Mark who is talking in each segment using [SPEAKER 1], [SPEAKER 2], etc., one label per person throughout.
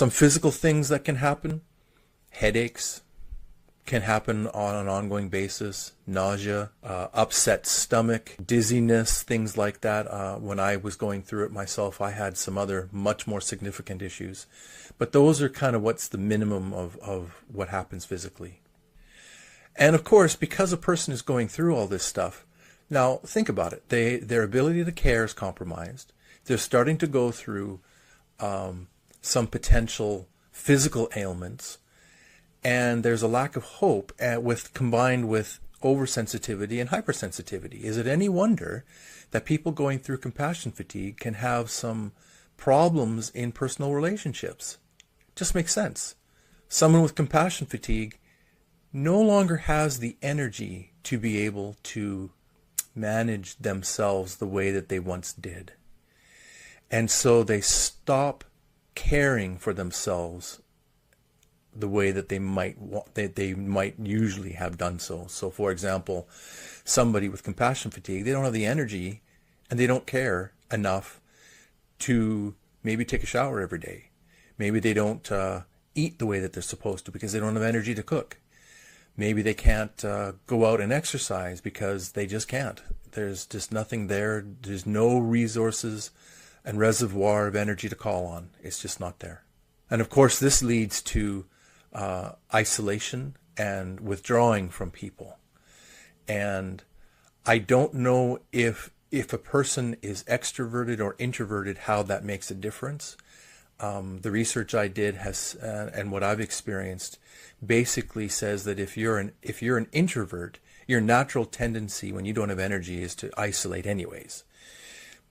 [SPEAKER 1] Some physical things that can happen: headaches can happen on an ongoing basis, nausea, upset stomach, dizziness, things like that. When I was going through it myself, I had some other much more significant issues. But those are kind of what's the minimum of what happens physically. And of course, because a person is going through all this stuff, now think about it. Their ability to care is compromised. They're starting to go through some potential physical ailments. And there's a lack of hope combined with oversensitivity and hypersensitivity. Is it any wonder that people going through compassion fatigue can have some problems in personal relationships? Just makes sense. Someone with compassion fatigue no longer has the energy to be able to manage themselves the way that they once did. And so they stop caring for themselves the way that they might usually have done so. So for example, somebody with compassion fatigue, they don't have the energy and they don't care enough to maybe take a shower every day. Maybe they don't eat the way that they're supposed to because they don't have energy to cook. Maybe they can't go out and exercise because they just can't. There's just nothing there. There's no resources and reservoir of energy to call on. It's just not there. And of course, this leads to isolation and withdrawing from people. And I don't know if a person is extroverted or introverted, how that makes a difference. The research I did has, and what I've experienced, basically says that if you're an introvert, your natural tendency when you don't have energy is to isolate anyways.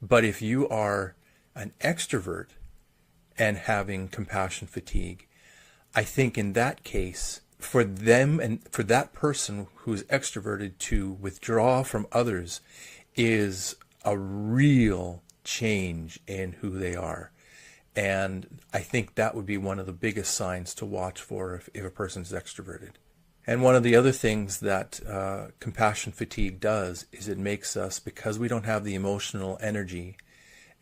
[SPEAKER 1] But if you are an extrovert and having compassion fatigue, I think in that case, for them and for that person who's extroverted to withdraw from others is a real change in who they are. And I think that would be one of the biggest signs to watch for if a person's extroverted. And one of the other things that compassion fatigue does is it makes us, because we don't have the emotional energy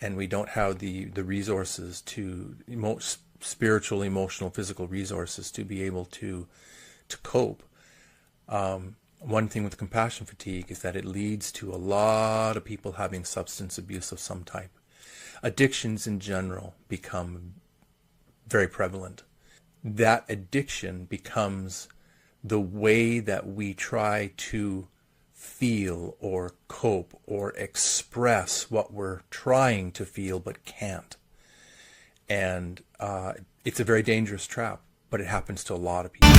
[SPEAKER 1] and we don't have the resources to spiritual, emotional, physical resources to be able to cope. One thing with compassion fatigue is that it leads to a lot of people having substance abuse of some type. Addictions in general become very prevalent. That addiction becomes the way that we try to feel or cope or express what we're trying to feel but can't. And it's a very dangerous trap, but it happens to a lot of people.